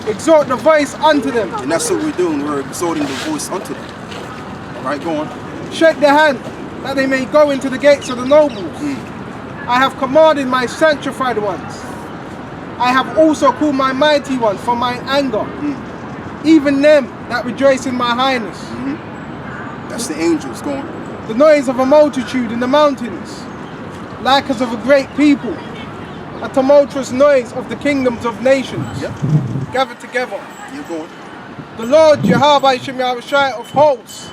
exhort the voice unto them. And that's what we're doing. We're exhorting the voice unto them. All right, go on. Shake their hand, that they may go into the gates of the nobles. I have commanded my sanctified ones. I have also called my mighty ones from mine anger. Even them that rejoice in my highness. That's the angels going. The noise of a multitude in the mountains, like as of a great people. A tumultuous noise of the kingdoms of nations. Gathered together. You're going. The Lord Jehovah Shai of hosts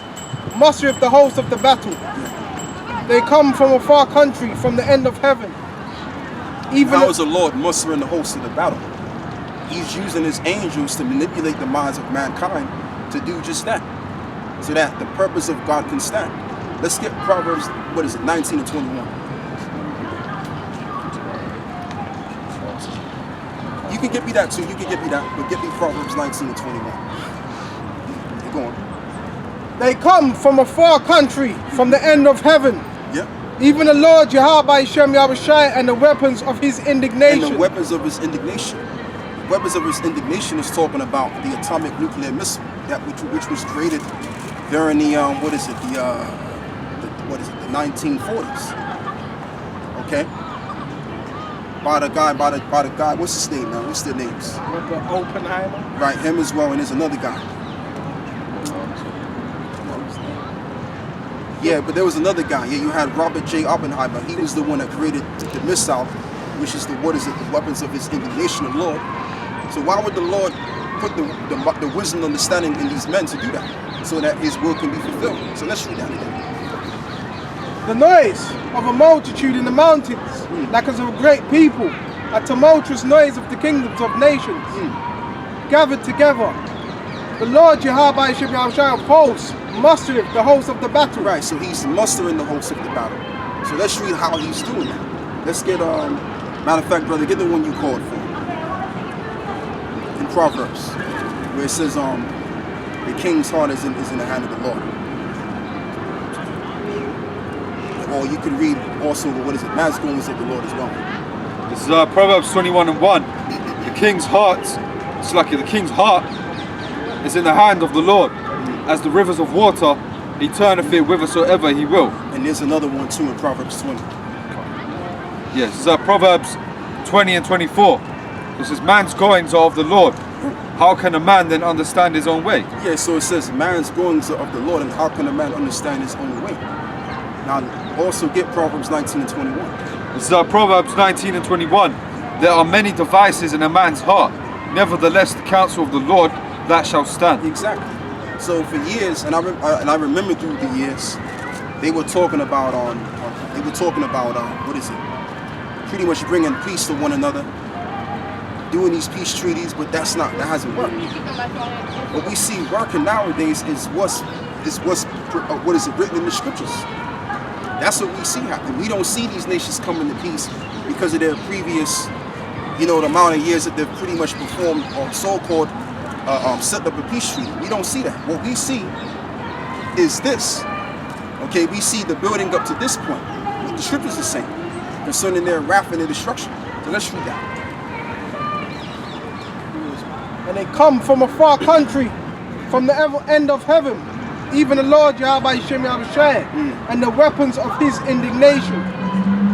mustereth the host of the battle. They come from a far country, from the end of heaven. Even How is the Lord mustering the host of the battle? He's using his angels to manipulate the minds of mankind to do just that, so that the purpose of God can stand. Let's get Proverbs, 19 and 21. You can get me that too, you can get me that, but get me Proverbs 19 and 21. Keep going. they come from a far country, from the end of heaven. Even the Lord Jehovah Shai and the weapons of his indignation. And the weapons of his indignation. The weapons of his indignation is talking about the atomic nuclear missile that which was created during the the 1940s. Okay. By the guy, what's his name now? What's their names? Oppenheimer. Right, him as well, and there's another guy. Yeah, but there was another guy. Yeah, you had Robert J. Oppenheimer. He was the one that created the missile, which is the weapons of his indignation of Lord. So why would the Lord put the wisdom and understanding in these men to do that, so that his will can be fulfilled? So let's read that again. The noise of a multitude in the mountains, like as of a great people, a tumultuous noise of the kingdoms of nations, gathered together. The Lord Jehovah Shai of hosts mustereth the host of the battle. Right, so he's mustering the host of the battle. So let's read how he's doing that. Let's get, matter of fact, brother, get the one you called for. In Proverbs, where it says, the king's heart is in the hand of the Lord. Or you can read also, man's goings of the Lord as well. This is Proverbs 21 and 1. The king's heart is in the hand of the Lord. As the rivers of water, he turneth it whithersoever he will. And there's another one too in Proverbs 20. Yes, this is Proverbs 20 and 24. This is man's goings are of the Lord. How can a man then understand his own way? Yeah, so it says man's goings are of the Lord, and how can a man understand his own way? Now, also get Proverbs 19 and 21. This is Proverbs 19 and 21. There are many devices in a man's heart. Nevertheless, the counsel of the Lord, that shall stand. Exactly. So for years, and I remember through the years, they were talking about pretty much bringing peace to one another, doing these peace treaties, but that hasn't worked. What we see working nowadays is what's written in the scriptures. That's what we see happen. We don't see these nations coming to peace because of their previous, the amount of years that they've pretty much performed or so-called set up a peace treaty. We don't see that. What we see is this. Okay, we see the building up to this point. What the scriptures are saying concerning their wrath and their destruction. So let's read that. And they come from a far country, from the end of heaven. Even the Lord Jehovah Shai and the weapons of his indignation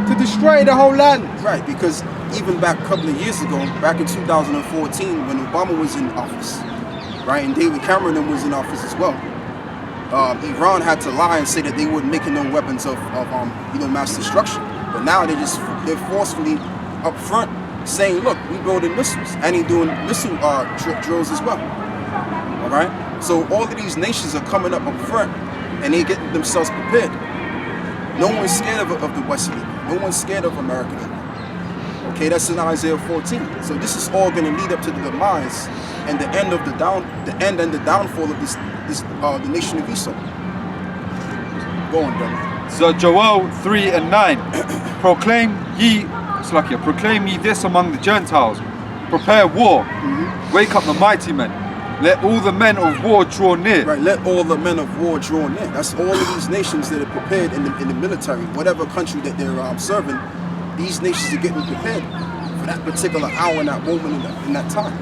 to destroy the whole land. Right, because even back a couple of years ago, back in 2014, when Obama was in office, right, and David Cameron was in office as well, Iran had to lie and say that they weren't making no weapons of mass destruction. But now they're forcefully up front saying, look, we building missiles, and they're doing missile drills as well. All right. So all of these nations are coming up front, and they're getting themselves prepared. No one's scared of the West anymore. No one's scared of America anymore. Okay, that's in Isaiah 14. So this is all going to lead up to the demise and the end of the downfall of the nation of Esau. Go on, brother. So Joel 3 and 9. Proclaim ye this among the Gentiles. Prepare war. Wake up the mighty men. Let all the men of war draw near. Right, let all the men of war draw near. That's all of these nations that are prepared in the military, whatever country that they're serving. These nations are getting prepared for that particular hour and that moment in that time.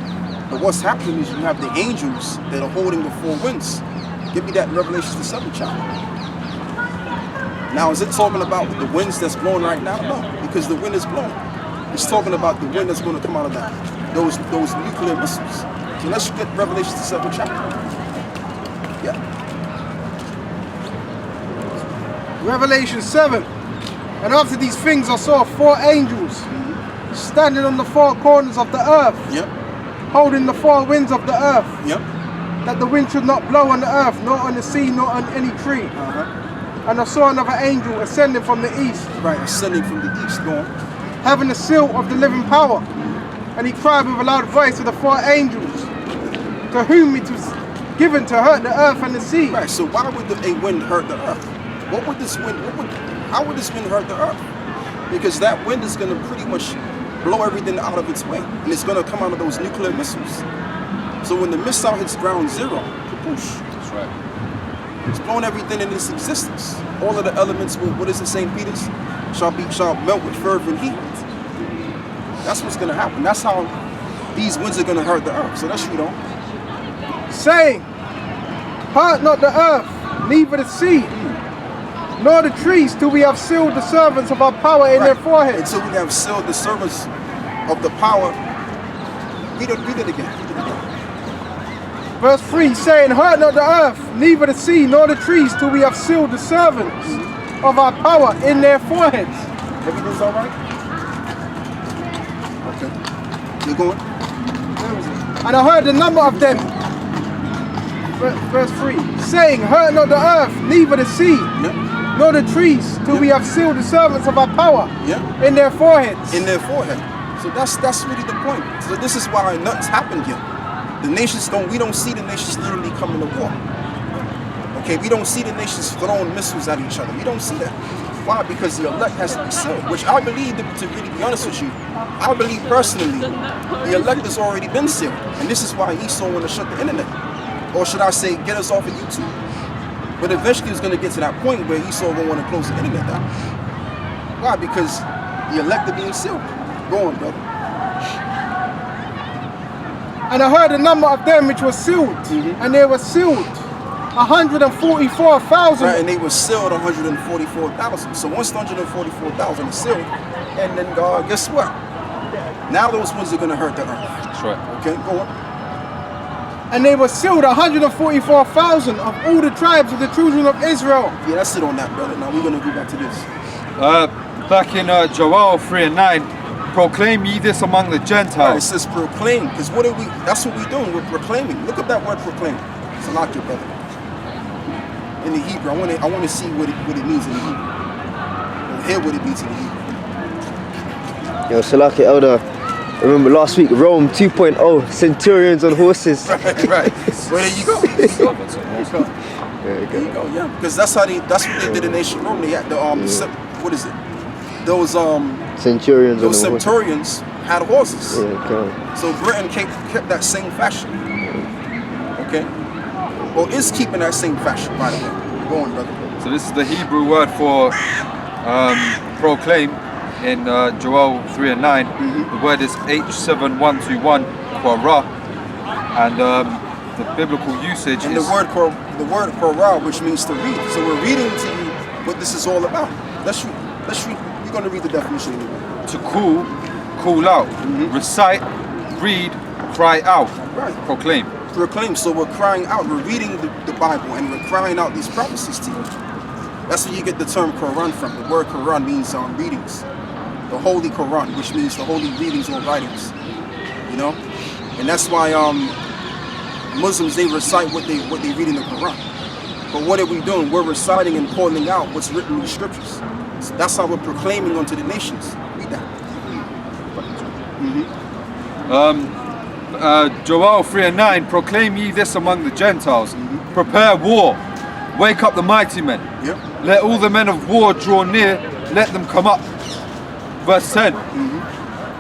But what's happening is you have the angels that are holding the four winds. Give me that in Revelation the 7th chapter. Now, is it talking about the winds that's blowing right now? No, because the wind is blowing. It's talking about the wind that's going to come out of that, those nuclear missiles. So let's get Revelation the 7th chapter. Yeah. Revelation 7. And after these things I saw 4 angels standing on the 4 corners of the earth, Yep. holding the 4 winds of the earth, Yep. that the wind should not blow on the earth, nor on the sea, nor on any tree. And I saw another angel ascending from the east, Right, ascending from the east, going. having the seal of the living power. And he cried with a loud voice to the 4 angels, to whom it was given to hurt the earth and the sea. Right, so why would a wind hurt the earth? What would this wind, how would this wind hurt the earth? Because that wind is going to pretty much blow everything out of its way. And it's going to come out of those nuclear missiles. So when the missile hits ground zero, kapoosh, That's right. it's blowing everything in its existence. All of the elements, what is it, St. Peter's? Shall melt with fervent heat. That's what's going to happen. That's how these winds are going to hurt the earth. So let's read on. Saying, hurt not the earth, neither the sea, nor the trees, till we have sealed the servants of our power in their foreheads. Until we have sealed the servants of the power. Read it again. Verse 3, saying, hurt not the earth, neither the sea, nor the trees, till we have sealed the servants of our power in their foreheads. Everything's all right? Okay. You're going? And I heard the number of them, verse 3, saying, hurt not the earth, neither the sea, Yep. nor the trees, till we have sealed the servants of our power Yep. in their foreheads. In their forehead. So that's really the point. So this is why nothing's happened yet. The nations we don't see the nations literally coming to war. Okay, we don't see the nations throwing missiles at each other. We don't see that. Why? Because the elect has to be sealed, which I believe, to really be honest with you, I believe personally, the elect has already been sealed. And this is why Esau want to shut the internet. Or should I say, get us off of YouTube. But eventually it's going to get to that point where Esau won't want to close the internet down. Why? Because the elect are being sealed. Go on, brother. And I heard the number of them which were sealed, and they were sealed 144,000. Right, and they were sealed 144,000. So once the 144,000 is sealed, and then guess what? Now those ones are going to hurt the earth. That's right. Okay, go on. And they were sealed 144,000 of all the tribes of the children of Israel. Yeah, that's it on that, brother. Now we're going to go back to this. Back in Joel 3 and 9, proclaim ye this among the Right, it Gentiles. says proclaim, because what are we? That's what we're doing. We're proclaiming. Look up that word proclaim. It's a lot, your brother. In the Hebrew, I want to see what it means in the Hebrew. Or hear what it means in the Hebrew. Yo, Salaki Elder, remember last week, Rome 2.0, centurions on horses. Right. Well, there you go. There you go. Yeah, because that's what they did in ancient Rome. They had the what is it? Those Centurions on those the horses. centurions had horses. Yeah, come on. So Britain kept that same fashion. Okay? Or is keeping that same fashion, by the way. Go on, brother. So this is the Hebrew word for proclaim in Joel 3 and 9. The word is H7121, Quara. And the biblical usage And is... the word korah, which means to read. So we're reading to you what this is all about. Let's read. You're going to read the definition anyway. to call out, recite, read, cry out, Right. proclaim. Proclaim. So we're crying out. We're reading the Bible and we're crying out these prophecies to you. That's where you get the term Quran from. The word Quran means readings. The Holy Quran, which means the holy readings or writings. You know? And that's why Muslims, they recite what they read in the Quran. But what are we doing? We're reciting and calling out what's written in the scriptures. So that's how we're proclaiming unto the nations. Read that. Joel 3 and 9, proclaim ye this among the Gentiles, prepare war, wake up the mighty men, Yep. let all the men of war draw near, let them come up. Verse 10,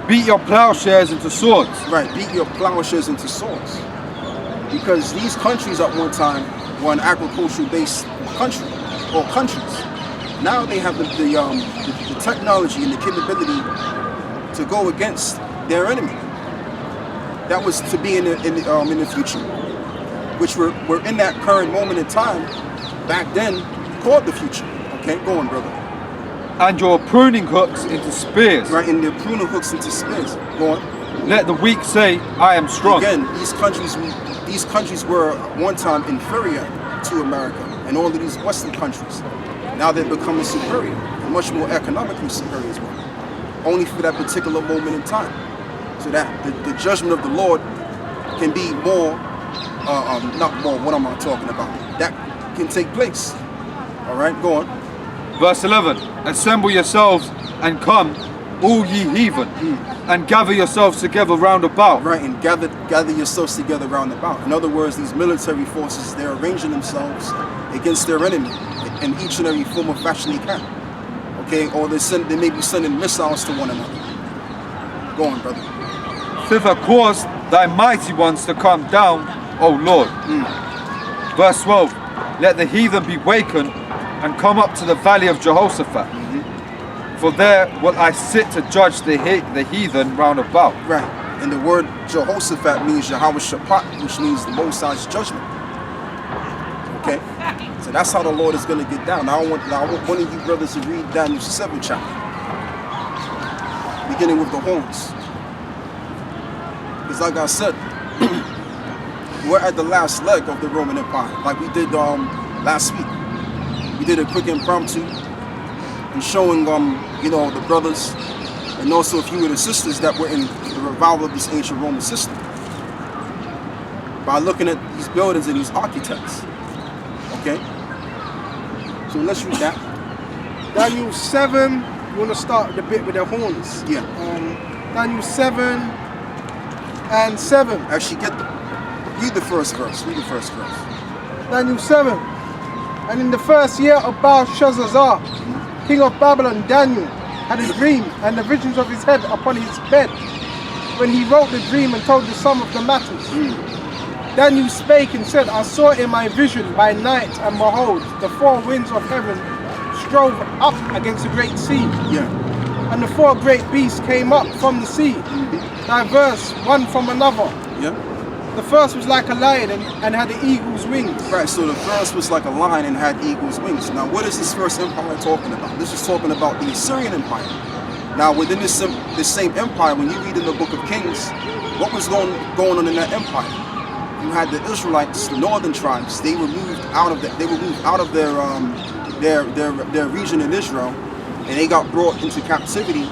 beat your plowshares into swords. Right, beat your plowshares into swords. Because these countries at one time were an agricultural based country or countries. Now they have the technology and the capability to go against their enemy. that was to be in the future, which we're in that current moment in time. Back then, called the future. Okay, go on, brother. And your pruning hooks into spears. Right, and they're pruning hooks into spears. Go on. Let the weak say, I am strong. Again, these countries were at one time inferior to America and all of these Western countries. Now they're becoming superior, and much more economically superior as well. Only for that particular moment in time. So that the judgment of the Lord can be more, not more, what am I talking about? That can take place. All right, go on. Verse 11, assemble yourselves and come, all ye heathen, and gather yourselves together round about. Right, and gather yourselves together round about. In other words, these military forces, they're arranging themselves against their enemy in each and every form of fashion they can. Okay, or they may be sending missiles to one another. Go on, brother. Thither cause thy mighty ones to come down, O Lord. Verse 12, let the heathen be wakened and come up to the valley of Jehoshaphat. For there will I sit to judge the heathen round about. Right, and the word Jehoshaphat means Yahweh Shaphat, which means the Most High's judgment. Okay, so that's how the Lord is going to get down. Now I want one of you brothers to read Daniel 7 chapter, beginning with the horns. Because like I said, we're at the last leg of the Roman Empire, like we did last week. We did a quick impromptu and showing the brothers and also a few of the sisters that were in the revival of this ancient Roman system by looking at these buildings and these architects. Okay, so let's read that. Daniel 7, you want to start the bit with the horns. Yeah. Daniel 7 and 7. Actually, read the first verse. Read the first verse. Daniel 7. And in the first year of Belshazzar, king of Babylon, Daniel had a dream and the visions of his head upon his bed, when he wrote the dream and told the sum of the matters. Daniel spake and said, I saw in my vision by night, and behold, the four winds of heaven strove up against the great sea. Yeah. And the four great beasts came up from the sea, diverse one from another. Yeah. The first was like a lion and had the eagle's wings. Right, so the first was like a lion and had eagle's wings. Now, what is this first empire talking about? This is talking about the Assyrian Empire. Now, within this same empire, when you read in the Book of Kings, what was going on in that empire? You had the Israelites, the northern tribes. They were moved out of their region in Israel, and they got brought into captivity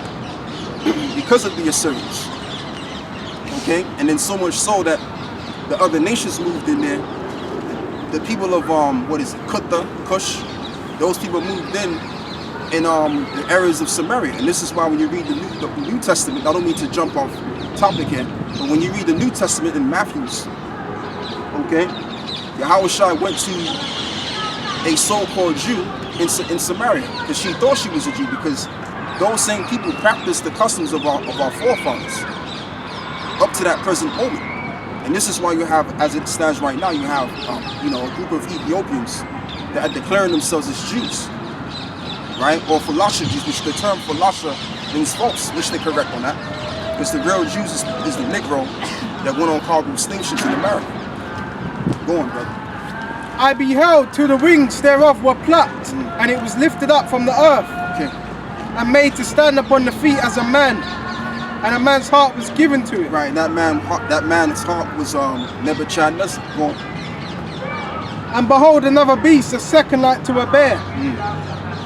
because of the Assyrians. Okay, and then so much so that the other nations moved in there. The people of Kutha, Cush, those people moved in the areas of Samaria. And this is why when you read the New Testament, I don't mean to jump off topic here, but when you read the New Testament in Matthew's, okay, Yahushua went to a so-called Jew in Samaria because she thought she was a Jew, because those same people practiced the customs of our forefathers up to that present moment. And this is why you have, as it stands right now, you have a group of Ethiopians that are declaring themselves as Jews, right? Or Falasha Jews, which the term Falasha means false, which they correct on that. Because the real Jews is the Negro that went on cargo slave ships in America. Go on, brother. I beheld till the wings thereof were plucked, and it was lifted up from the earth, Okay. and made to stand upon the feet as a man, and a man's heart was given to it. Right, that man's heart was Nebuchadnezzar. Go on. And behold, another beast, a second like to a bear,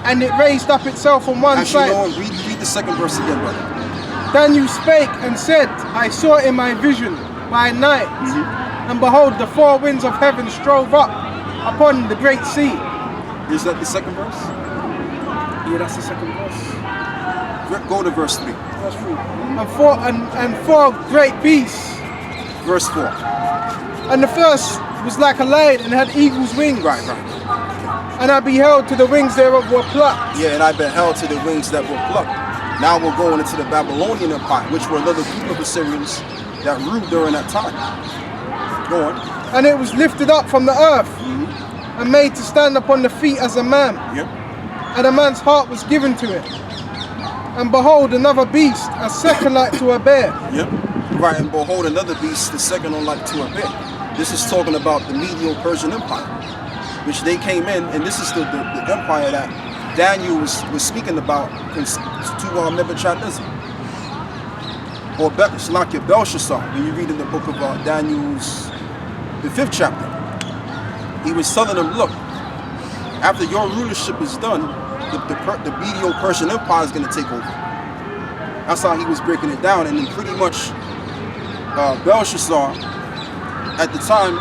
and it raised up itself on one Actually, side. no, read the second verse again, brother. Then you spake and said, I saw in my vision by night, and behold, the four winds of heaven strove up upon the great sea. Is that the second verse? Yeah, that's the second verse. Go to verse 3. Verse 3. And four great beasts. Verse 4. And the first was like a lion and had eagle's wings. Right. And I beheld till the wings thereof were plucked. Yeah, and I beheld to the wings that were plucked. Now we're going into the Babylonian Empire, which were another group of Assyrians that ruled during that time. Go on. And it was lifted up from the earth, and made to stand upon the feet as a man. Yep. And a man's heart was given to it. And behold, another beast, a second like to a bear. Yep. Right, and behold another beast, the second unlike to a bear. This is talking about the Medo-Persian Empire, which they came in, and this is the empire that Daniel was speaking about to Nebuchadnezzar. Or Belshazzar, when you read in the book of Daniel's, the 5th chapter. He was telling them, look, after your rulership is done, the Medo-Persian Empire is going to take over. That's how he was breaking it down, and then pretty much Belshazzar, at the time,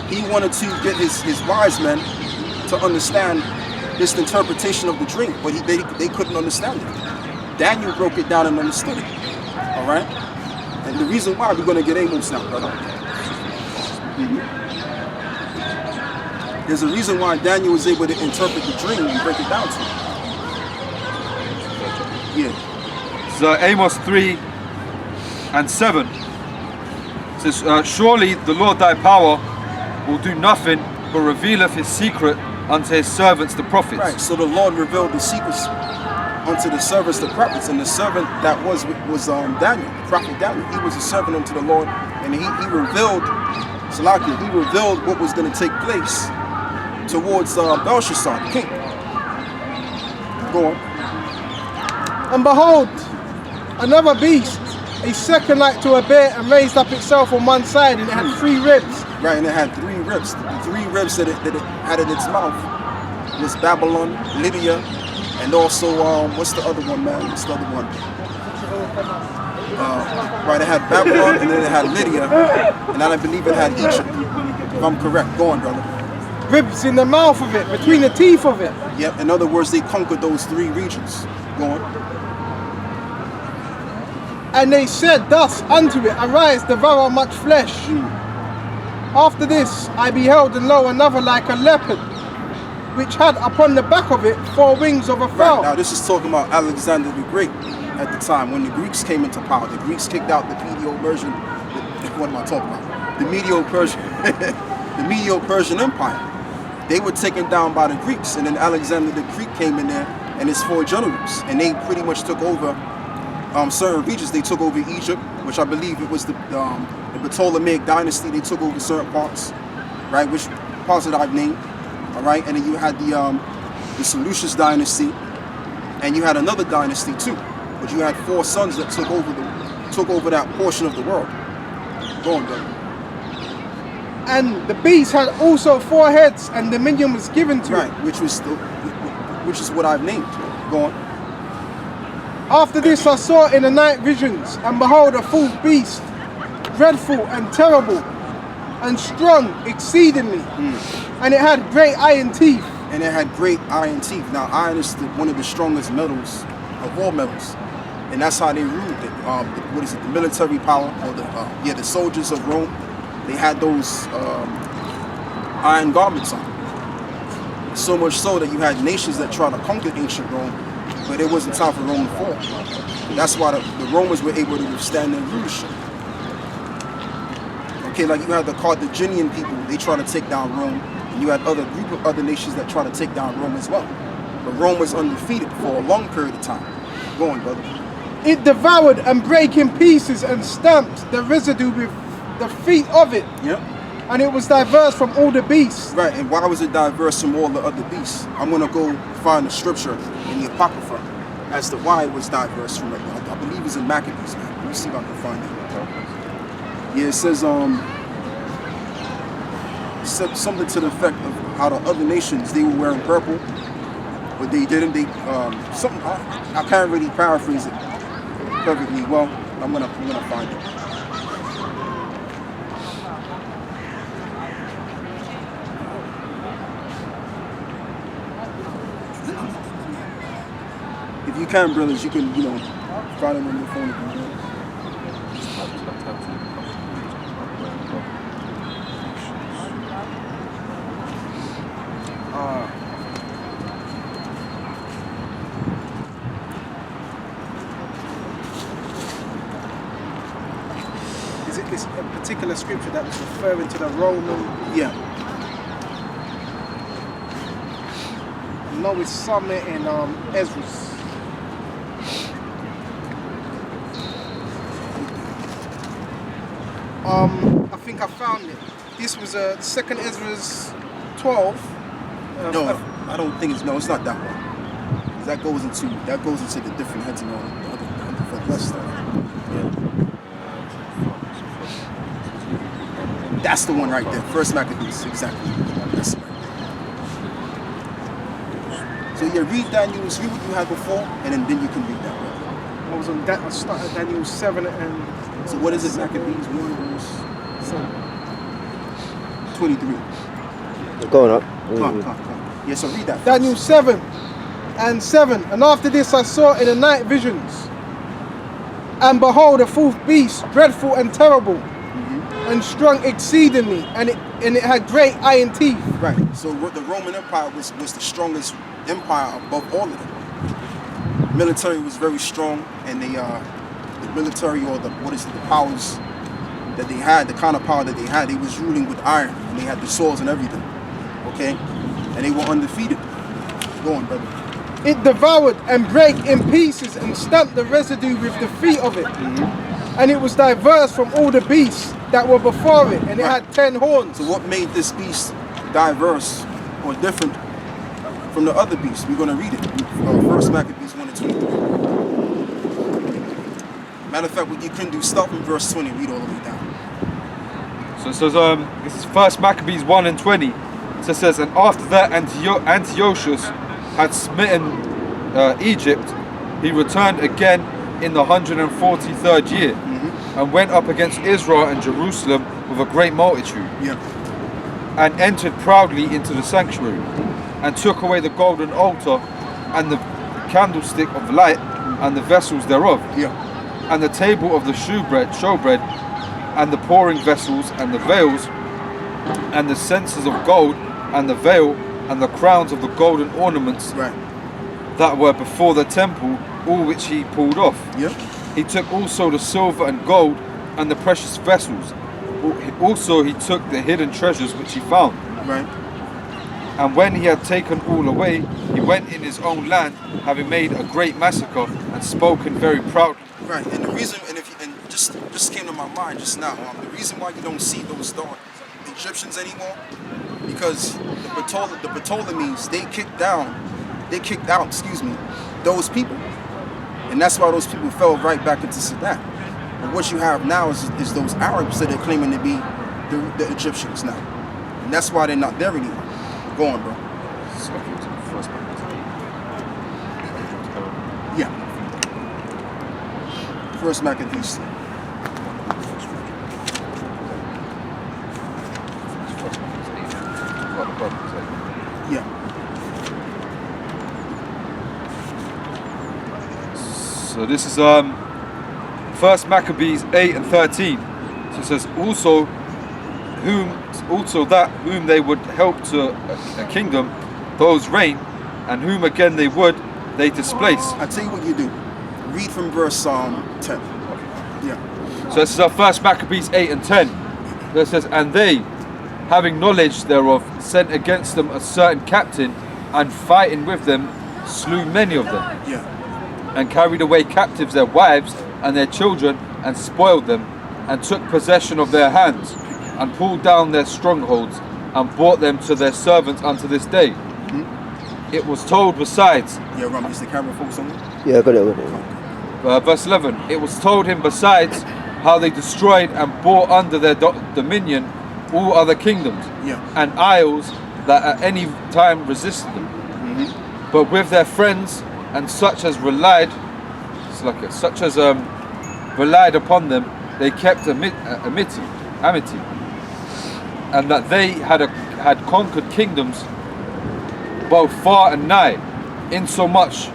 he wanted to get his wise men to understand this interpretation of the dream, but they couldn't understand it. Daniel broke it down and understood it. All right? And the reason why, we're going to get Amos now, brother. There's a reason why Daniel was able to interpret the dream and break it down to him. Yeah. So Amos 3 and 7 says, surely the Lord thy power will do nothing but revealeth his secret unto his servants the prophets. Right, so the Lord revealed the secrets unto the servants the prophets, and the servant that was Daniel, the prophet Daniel. He was a servant unto the Lord, and he revealed, Salakia, he revealed what was going to take place towards Belshazzar, the king. Go on. And behold, another beast, a second like to a bear, and raised up itself on one side, and it had 3 ribs. Right, and it had 3 ribs. The 3 ribs that it had in its mouth was Babylon, Lydia, and also, what's the other one, man? What's the other one? Right, it had Babylon, and then it had Lydia, and I believe it had Egypt, if I'm correct. Go on, brother. Ribs in the mouth of it, between the teeth of it. Yep, in other words, they conquered those 3 regions. Go on. And they said thus unto it, arise, devour much flesh. After this I beheld, and lo, another like a leopard, which had upon the back of it 4 wings of a fowl. Right, now this is talking about Alexander the Great at the time, when the Greeks came into power. The Greeks kicked out the Medo-Persian, what am I talking about? The Medo-Persian, the Medo-Persian Empire. They were taken down by the Greeks, and then Alexander the Great came in there and his 4 generals, and they pretty much took over certain regions. They took over Egypt, which I believe it was the Ptolemaic dynasty. They took over certain parts, right, which parts that I've named, all right, and then you had the Seleucus dynasty, and you had another dynasty too, but you had 4 sons that took over that portion of the world. Go on, brother. And the beast had also 4 heads, and dominion was given to it. Which is what I've named. Go on. After this I saw in the night visions, and behold, a fourth beast, dreadful and terrible, and strong exceedingly, and it had great iron teeth. And it had great iron teeth. Now, iron is one of the strongest metals of all metals, and that's how they ruled it. What is it? The military power, or the soldiers of Rome. They had those iron garments on. So much so that you had nations that tried to conquer ancient Rome, but it wasn't time for Rome to fall. That's why the Romans were able to withstand their rulership. Okay, like you had the Carthaginian people, they tried to take down Rome, and you had other group of other nations that tried to take down Rome as well. But Rome was undefeated for a long period of time. Go on, brother. It devoured and brake in pieces and stamped the residue with the feet of it. Yep. And it was diverse from all the beasts. Right, and why was it diverse from all the other beasts? I'm going to go find the scripture in the Apocrypha as to why it was diverse from it. I believe it's in Maccabees, man. Let me see if I can find it. Yeah, it says something to the effect of how the other nations, they were wearing purple, but they didn't. Something I can't really paraphrase it perfectly well. I'm gonna find it. If you can, brothers, you can, find it on your phone if you want. Is it this particular scripture that was referring to the Roman? Yeah. I know it's somewhere in Ezra's. I think I found it. This was 2nd Ezra's 12. No, I don't think it's not that one. 'Cause that goes into the different heads and all the other stuff. Yeah. That's the one right there. First Maccabees, exactly. That's it. So yeah, read what you had before, and then you can read that one. I was on that. I started Daniel 7 and. So what is it? Maccabees 1 verse 23. Going up. Come on. Yeah, so read that. Daniel 7 and 7. And after this I saw in the night visions, and behold, a fourth beast, dreadful and terrible, and strong exceedingly, and it had great iron teeth. Right. So the Roman Empire was the strongest empire above all of them. Military was very strong, and the military, or the powers that they had, the kind of power that they had, they was ruling with iron, and they had the swords and everything. Okay, and they were undefeated. Go on, brother. It devoured and brake in pieces and stamped the residue with the feet of it. And it was diverse from all the beasts that were before it, and it had 10 horns. So what made this beast diverse or different from the other beasts? We're going to read it. First Maccabees 1 and 23. Matter of fact, you couldn't do stop in verse 20, read all the way down. So it says, this is First Maccabees 1 and 20. So it says, and after that Antiochus had smitten Egypt, he returned again in the 143rd year, and went up against Israel and Jerusalem with a great multitude, and entered proudly into the sanctuary, and took away the golden altar, and the candlestick of light, and the vessels thereof, and the table of the showbread, and the pouring vessels, and the veils, and the censers of gold, and the veil, and the crowns of the golden ornaments that were before the temple, all which he pulled off. He took also the silver and gold, and the precious vessels. Also he took the hidden treasures which he found. And when he had taken all away, he went in his own land, having made a great massacre and spoken very proudly. Right, and the reason, and just came to my mind just now, the reason why you don't see those dark Egyptians anymore, because the Ptolemies, they kicked out, those people, and that's why those people fell right back into Sudan. But what you have now is those Arabs that are claiming to be the Egyptians now, and that's why they're not there anymore. Go on, bro. Yeah. First Maccabees. Yeah. So this is First Maccabees 8 and 13. So it says also whom they would help to a kingdom, those reign, and whom again they displace. I tell you what you do. Read from verse 10. Yeah. So this is our First Maccabees 8 and 10. It says, and they, having knowledge thereof, sent against them a certain captain, and fighting with them, slew many of them. Yeah. And carried away captives their wives and their children, and spoiled them, and took possession of their hands, and pulled down their strongholds, and brought them to their servants unto this day. It was told besides. Yeah, Ram, is the camera focused on it? Yeah, I got it. Verse 11. It was told him besides how they destroyed and brought under their dominion all other kingdoms and isles that at any time resisted them. But with their friends and such as relied upon them, they kept amity, and that they had conquered kingdoms both far and nigh, insomuch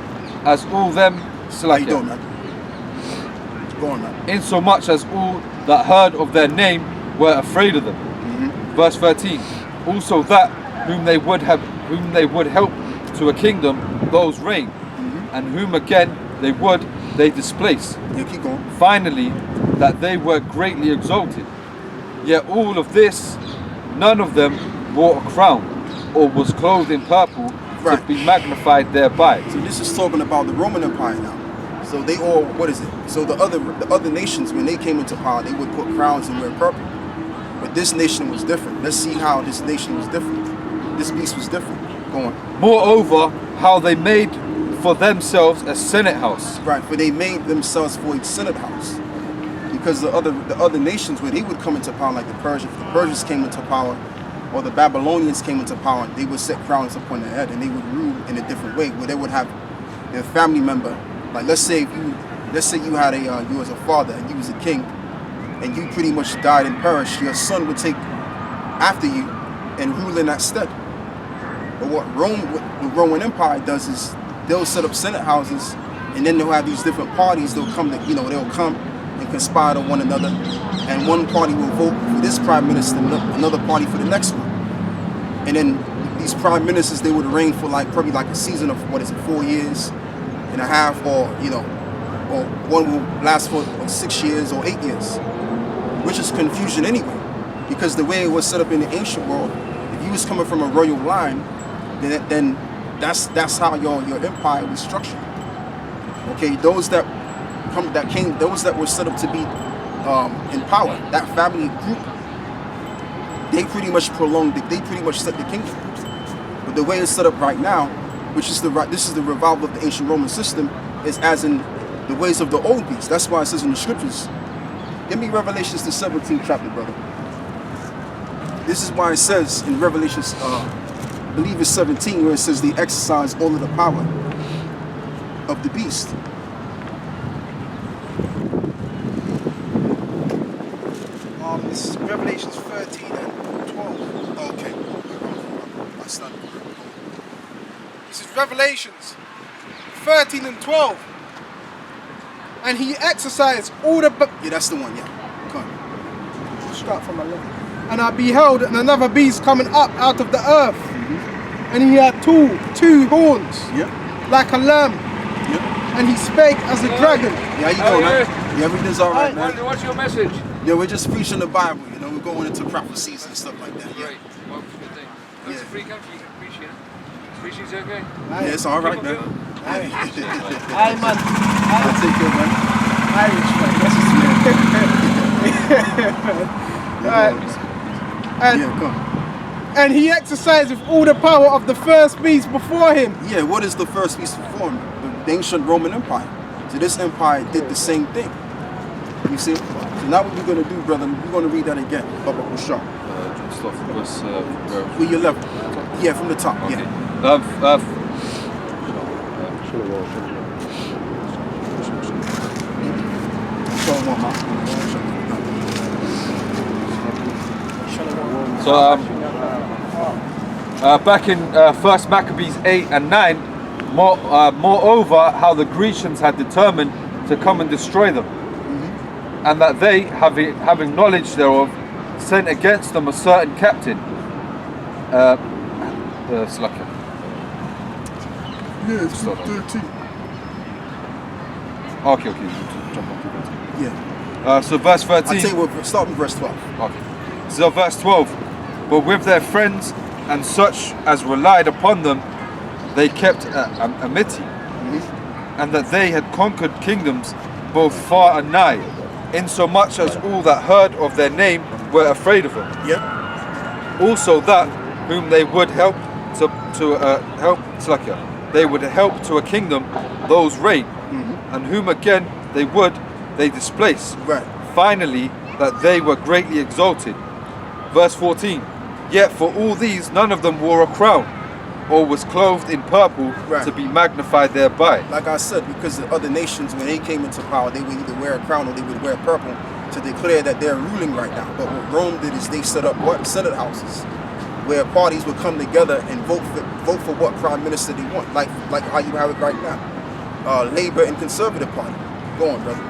as all them insomuch as all that heard of their name were afraid of them. Verse 13. Also that whom they would help to a kingdom, those reign, and whom again they displace. Yeah, keep going. Finally, that they were greatly exalted. Yet all of this, none of them wore a crown, or was clothed in purple, to be magnified thereby. So this is talking about the Roman Empire now. So they all, what is it? So the other nations, when they came into power, they would put crowns and wear purple. But this nation was different. Let's see how this nation was different. This beast was different. Go on. Moreover, how they made for themselves a senate house. Right, but they made themselves for a senate house. Because the other nations, when they would come into power, like the Persians, if the Persians came into power, or the Babylonians came into power, they would set crowns upon their head and they would rule in a different way, where they would have their family member. Like let's say you had you was a father and you was a king, and you pretty much died and perished. Your son would take after you and rule in that stead. But what the Roman Empire does is they'll set up senate houses, and then they'll have these different parties. They'll come and conspire to one another, and one party will vote for this prime minister, another party for the next one. And then these prime ministers, they would reign for probably a season of 4 years and a half, or one will last for 6 years or 8 years, which is confusion anyway, because the way it was set up in the ancient world, if you was coming from a royal line, then that's how your empire was structured. Okay, those that were set up to be in power, that family group, they pretty much set the kingdom. But the way it's set up right now, this is the revival of the ancient Roman system, is as in the ways of the old beast. That's why it says in the scriptures. Give me Revelations the 17th chapter, brother. This is why it says in Revelations, I believe it's 17, where it says they exercise all of the power of the beast. This is Revelations 13 and 12. Okay. That's not. This is Revelations 13 and 12. And he exercised all the... Yeah, that's the one, yeah. Come on. Start from 11. And I beheld another beast coming up out of the earth. And he had two horns, like a lamb. And he spake as a dragon. Yeah, how you doing, man? Yeah, everything's all right, man. What's your message? Yeah, we're just preaching the Bible, we're going into prophecies and stuff like that. Yeah. Great. Well, good thing. It's a free country, you can preach here. Preaching's okay? Yeah, it's all right, man. Aye, man. I'll take care, man. Irish, man. Yeah, come. And he exercised with all the power of the first beast before him. Yeah, what is the first beast before him? The ancient Roman Empire. So this empire did the same thing. You see? So now what we're going to do, brother, we're going to read that again. Baba Bushar. Start from verse, With your level. Yeah, from the top. okay. Yeah. So back in 1 Maccabees 8 and 9, moreover, how the Grecians had determined to come and destroy them, and that they, having knowledge thereof, sent against them a certain captain. Slacker. Yeah, it's 13. Okay, jump on to that. Yeah. So verse 13. I'll tell you what, start with verse 12. Okay. So verse 12. But with their friends and such as relied upon them, they kept amity, and that they had conquered kingdoms both far and nigh, insomuch as all that heard of their name were afraid of them. Yeah. Also that whom they would help they would help to a kingdom, those reign, and whom again they displace. Right. Finally, that they were greatly exalted. Verse 14. Yet for all these none of them wore a crown, or was clothed in purple, Right. to be magnified thereby. Like I said, because the other nations, when they came into power, they would either wear a crown or they would wear purple to declare that they're ruling right now. But what Rome did is they set up senate houses, where parties would come together and vote for what prime minister they want, like how you have it right now. Labor and Conservative Party. Go on, brother.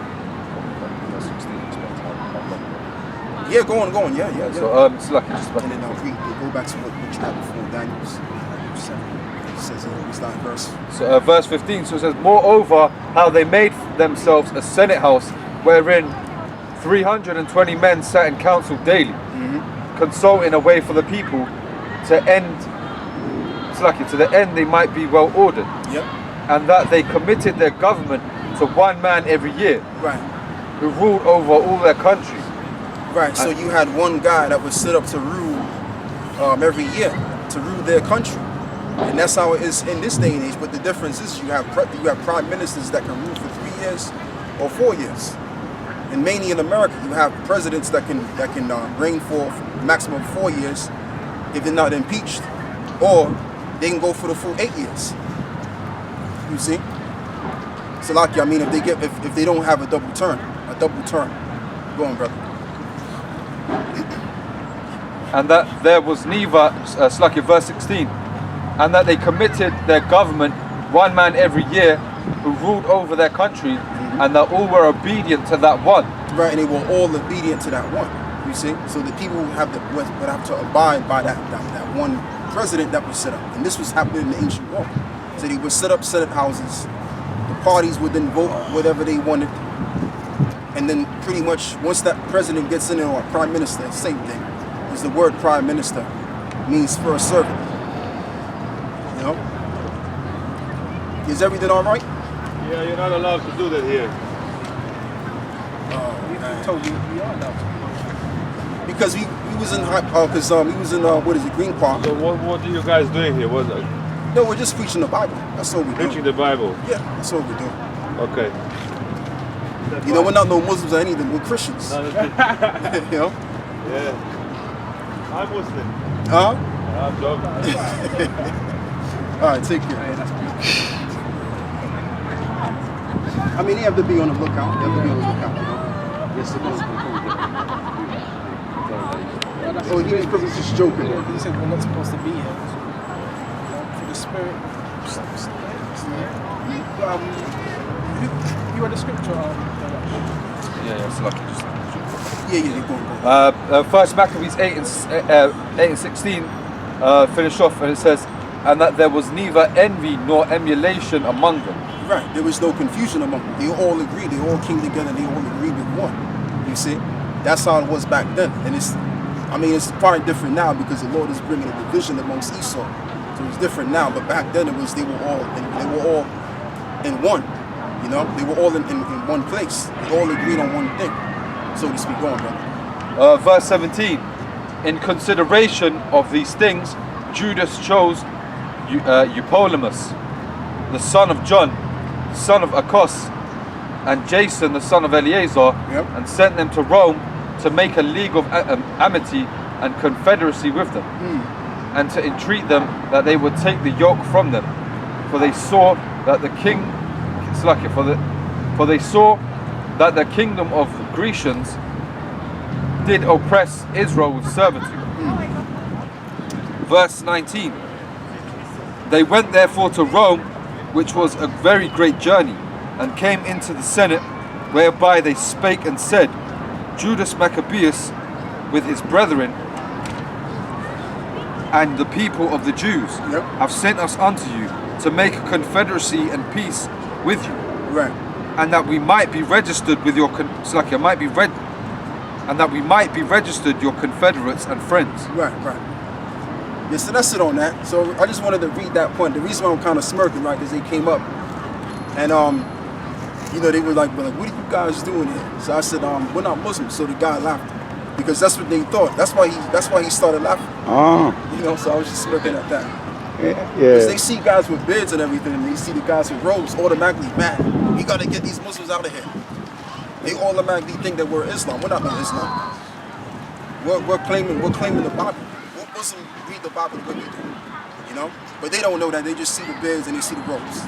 Yeah, go on. Yeah. So it's like just And then we'll go back to what you had before, Daniel's 7. It says we start verse. So verse 15, so it says, moreover, how they made themselves a senate house, wherein 320 men sat in council daily, consulting a way for the people to the end they might be well ordered, Yep. and that they committed their government to one man every year, Right. who ruled over all their country. Right. So you had one guy that was set up to rule every year, to rule their country. And that's how it is in this day and age. But the difference is you have prime ministers that can rule for 3 years or 4 years. And mainly in America, you have presidents that can reign for maximum 4 years if they're not impeached, or they can go for the full 8 years. You see? So like, I mean, if they don't have a double term. Go on, brother. And that there was neither, Slakia, verse 16, and that they committed their government one man every year, who ruled over their country, and that all were obedient to that one. Right, and they were all obedient to that one. You see, so the people would have to abide by that one president that was set up, and this was happening in the ancient Rome. So they would set up Senate houses. The parties would then vote whatever they wanted, and then pretty much once that president gets in there, or prime minister, same thing. Because the word prime minister means first servant. You know, is everything all right? Yeah, you're not allowed to do that here. I told you we are allowed to. Because we was in what is it, Green Park? So what are you guys doing here? No, we're just preaching the Bible. That's all we do. Preaching the Bible. Yeah, that's all we do. Okay. You know, we're not no Muslims or anything. We're Christians. No, that's good. You know? Yeah. I'm Muslim. Huh? I'm joking. All right, take care. I mean, you have to be on the lookout. You have to be on the lookout. You know? Yes, oh, he was probably just joking. He said we're not supposed to be here. For the spirit. You read the scripture? Yeah, Slakia, just. Yeah, go on. First Maccabees 8 and 16 finish off, and it says, and that there was neither envy nor emulation among them. Right, there was no confusion among them. They all agreed. They all came together. They all agreed with one. You see, that's how it was back then, and it's probably different now because the Lord is bringing a division amongst Esau. So it's different now, but back then they were all in one. You know, they were all in one place. They all agreed on one thing, so to speak. Go on, brother. Verse 17, in consideration of these things, Judas chose Eupolemus, the son of John, the son of Akos, and Jason, the son of Eleazar, and sent them to Rome to make a league of amity and confederacy with them, and to entreat them that they would take the yoke from them, for they saw that the kingdom of the Grecians did oppress Israel with servitude. Verse 19, they went therefore to Rome, which was a very great journey, and came into the Senate, whereby they spake and said, Judas Maccabeus with his brethren and the people of the Jews have sent us unto you to make a confederacy and peace with you, Right. and that we might be registered with your and that we might be registered your confederates and friends. Right. Yeah, so that's it on that. So I just wanted to read that point. The reason why I'm kind of smirking, right, is they came up and you know, they were like, what are you guys doing here? So I said, we're not Muslims. So the guy laughed because that's what they thought. That's why he started laughing. Oh. You know, so I was just smirking at that. Yeah. Because they see guys with beards and everything, and they see the guys with robes, automatically, man, we gotta get these Muslims out of here. They automatically think that we're Islam. We're not no Islam. We're claiming the Bible. What Muslim read the Bible the way we do? You know? But they don't know that. They just see the beards and they see the robes.